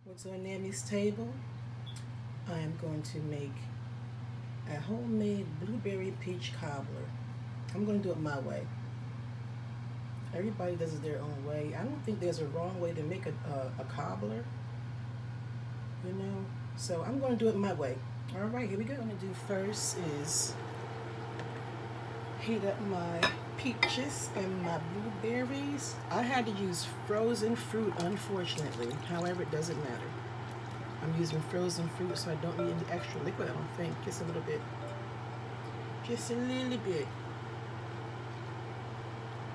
What's on Nammy's table? I am going to make a homemade blueberry peach cobbler. I'm going to do it my way. Everybody does it their own way. I don't think there's a wrong way to make a cobbler, you know? So I'm going to do it my way. All right, here we go. What I'm going to do first is heat up my peaches and my blueberries. I had to use frozen fruit, unfortunately. However, it doesn't matter. I'm using frozen fruit, so I don't need any extra liquid, I don't think. Just a little bit. Just a little bit.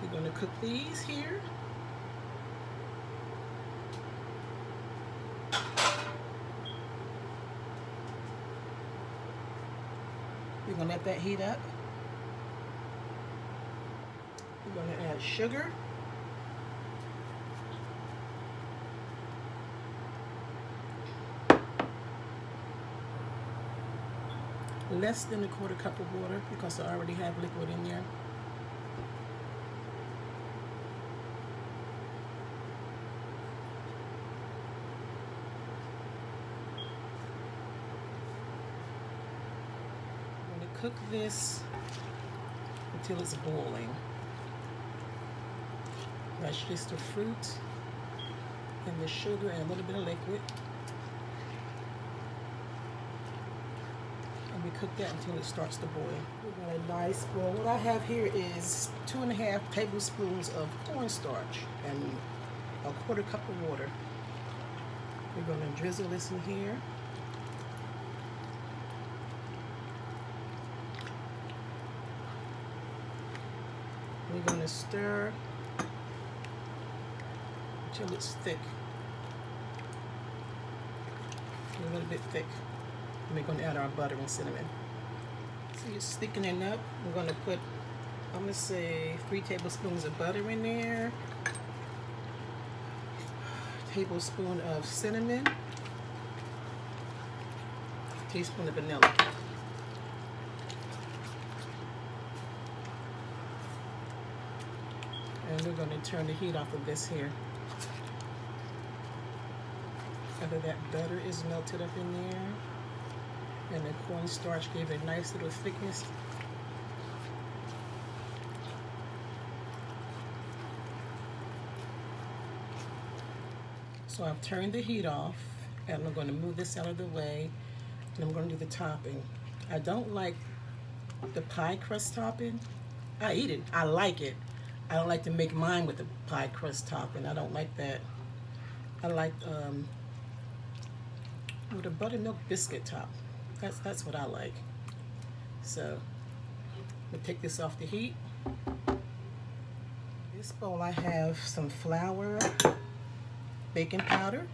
We're going to cook these here. We're going to let that heat up. We're going to add sugar. Less than a quarter cup of water because I already have liquid in there. I'm going to cook this until it's boiling. That's just the fruit and the sugar and a little bit of liquid. And we cook that until it starts to boil. We got a nice boil. What I have here is 2.5 tablespoons of cornstarch and a quarter cup of water. We're going to drizzle this in here. We're going to stir until it's thick, a little bit thick. And we're going to add our butter and cinnamon. So it's thickening up. I'm going to put, I'm going to say 3 tablespoons of butter in there, a tablespoon of cinnamon, a teaspoon of vanilla. And we're going to turn the heat off of this here. After that butter is melted up in there, and the cornstarch gave it a nice little thickness. So I've turned the heat off, and I'm going to move this out of the way, and I'm going to do the topping. I don't like the pie crust topping. I eat it. I like it. I don't like to make mine with the pie crust topping. I don't like that. I like with a buttermilk biscuit top. That's what I like. So we'll take this off the heat. In this bowl I have some flour, baking powder,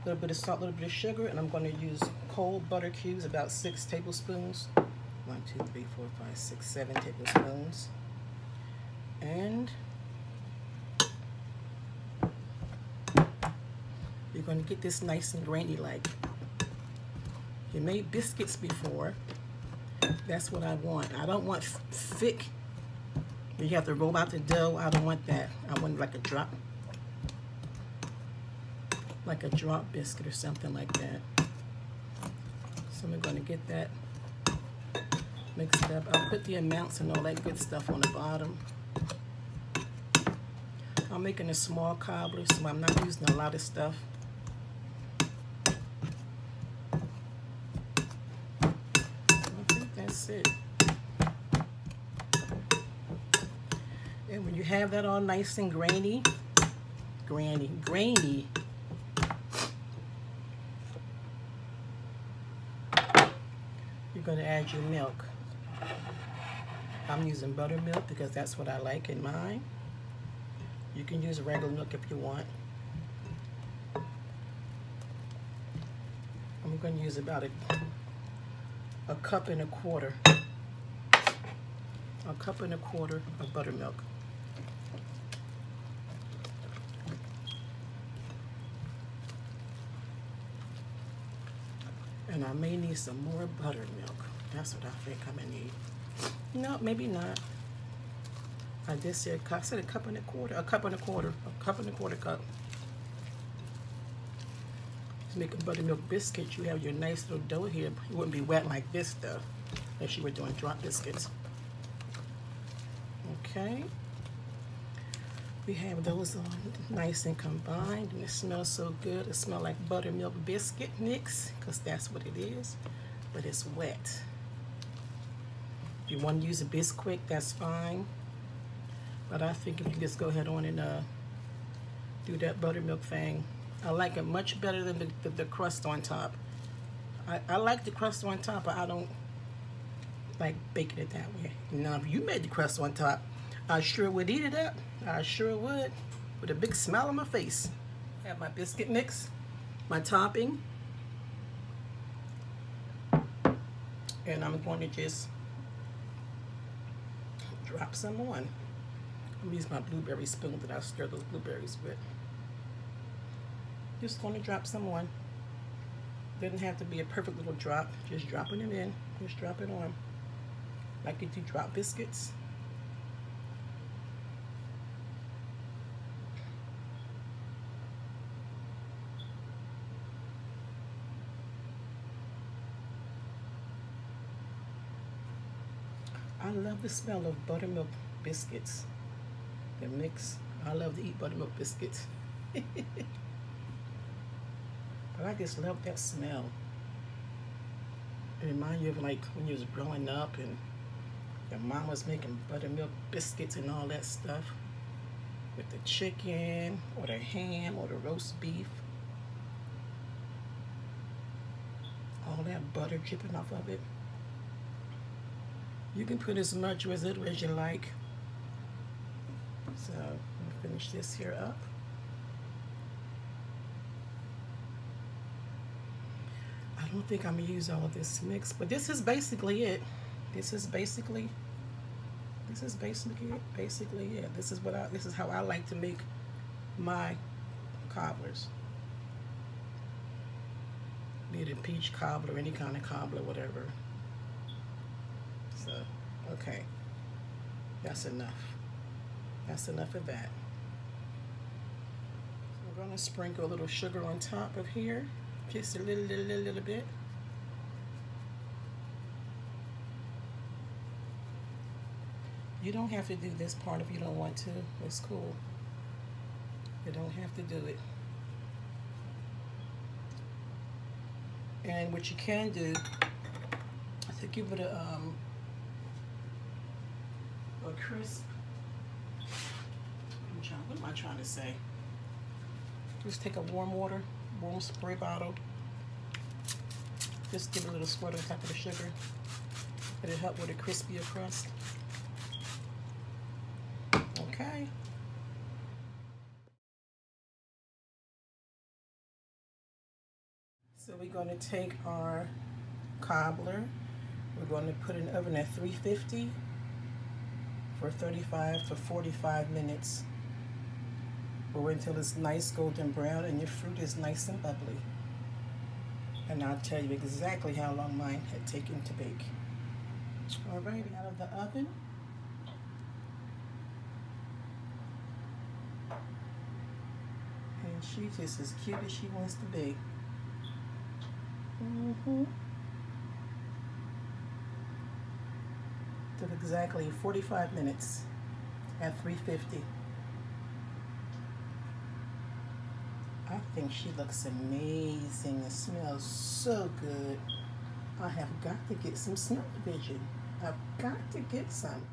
a little bit of salt, a little bit of sugar, and I'm going to use cold butter cubes, about 6 tablespoons. 1, 2, 3, 4, 5, 6, 7 tablespoons. And you're going to get this nice and grainy like. You made biscuits before. That's what I want. I don't want thick. You have to roll out the dough. I don't want that. I want like a drop biscuit or something like that. So I'm going to get that mixed up. I'll put the amounts and all that good stuff on the bottom. I'm making a small cobbler, so I'm not using a lot of stuff. I think that's it. And when you have that all nice and grainy, you're going to add your milk. I'm using buttermilk because that's what I like in mine. You can use regular milk if you want. I'm going to use about a cup and a quarter. A cup and a quarter of buttermilk. And I may need some more buttermilk. That's what I think I'm going to need. No, maybe not. I just said a cup and a quarter cup. to make a buttermilk biscuit, you have your nice little dough here. It wouldn't be wet like this though, if you were doing drop biscuits. Okay. We have those all nice and combined, and it smells so good. It smells like buttermilk biscuit mix, because that's what it is, but it's wet. If you want to use a Bisquick, that's fine. But I think if you just go ahead on and do that buttermilk thing, I like it much better than the crust on top. I like the crust on top, but I don't like baking it that way. Now, if you made the crust on top, I sure would eat it up. I sure would, with a big smile on my face. I have my biscuit mix, my topping, and I'm going to just drop some on. I'm gonna use my blueberry spoon that I stir those blueberries with. Just going to drop some on. Doesn't have to be a perfect little drop. Just dropping it in. Just drop it on. Like you do drop biscuits. I love the smell of buttermilk biscuits. The mix. I love to eat buttermilk biscuits. But I just love that smell. It reminds you of like when you was growing up and your mom was making buttermilk biscuits and all that stuff with the chicken or the ham or the roast beef. All that butter dripping off of it. You can put as much or as little as you like. So I'm gonna finish this here up. I don't think I'm gonna use all of this mix, but this is basically it. This is basically it. This is how I like to make my cobblers. Be it a peach cobbler, any kind of cobbler, whatever. So, okay, that's enough. That's enough of that. So I'm gonna sprinkle a little sugar on top of here, just a little bit. You don't have to do this part if you don't want to. It's cool. You don't have to do it. And what you can do, to give it a crisp. What am I trying to say? Just take a warm spray bottle. Just give it a little squirt on top of the sugar. It'll help with a crispier crust. Okay. So we're going to take our cobbler. We're going to put it in the oven at 350 for 35 to 45 minutes. Or until it's nice golden brown and your fruit is nice and bubbly. And I'll tell you exactly how long mine had taken to bake. All right, out of the oven. And she's just as cute as she wants to be. Took exactly 45 minutes at 350. I think she looks amazing. It smells so good. I have got to get some smell-o-vision. I've got to get some.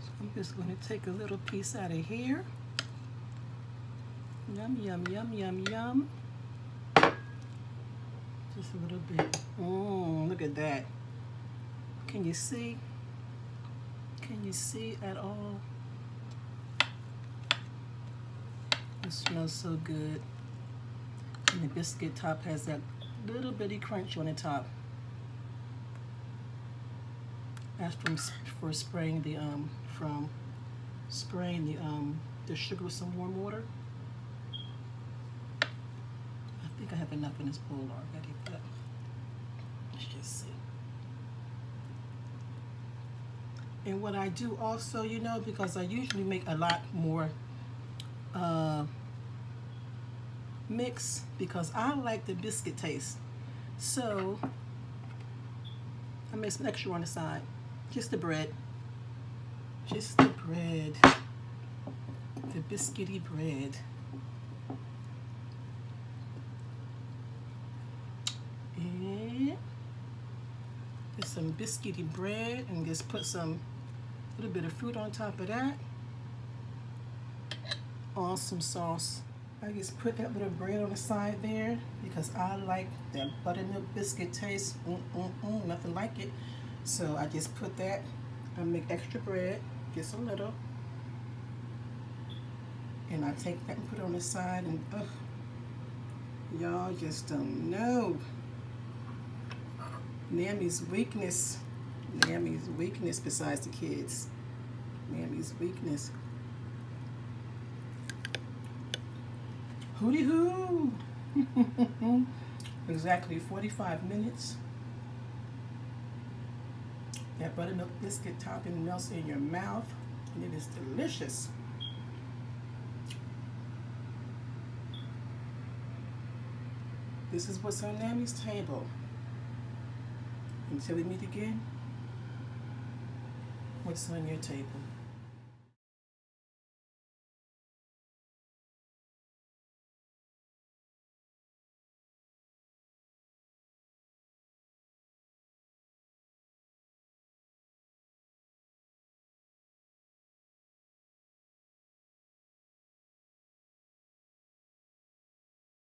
So I'm just going to take a little piece out of here. Yum, yum, yum, yum, yum. Just a little bit. Look at that. Can you see? Can you see at all? It smells so good. And the biscuit top has that little bitty crunch on the top. That's for spraying the the sugar with some warm water. I think I have enough in this bowl already, but let's just see. And what I do also, you know, because I usually make a lot more mix because I like the biscuit taste. So I make some extra on the side. Just the bread. Just the bread. The biscuity bread. And there's some biscuity bread, and just put some little bit of fruit on top of that. Awesome sauce. I just put that little bread on the side there because I like that buttermilk biscuit taste. Nothing like it. So I just put that. I make extra bread, just a little. And I take that and put it on the side, and y'all just don't know. Nammy's weakness. Nammy's weakness besides the kids. Nammy's weakness. Hooty hoo! Exactly 45 minutes. That buttermilk biscuit topping melts in your mouth, and it is delicious. This is what's on Nammy's table. Until we meet again, what's on your table?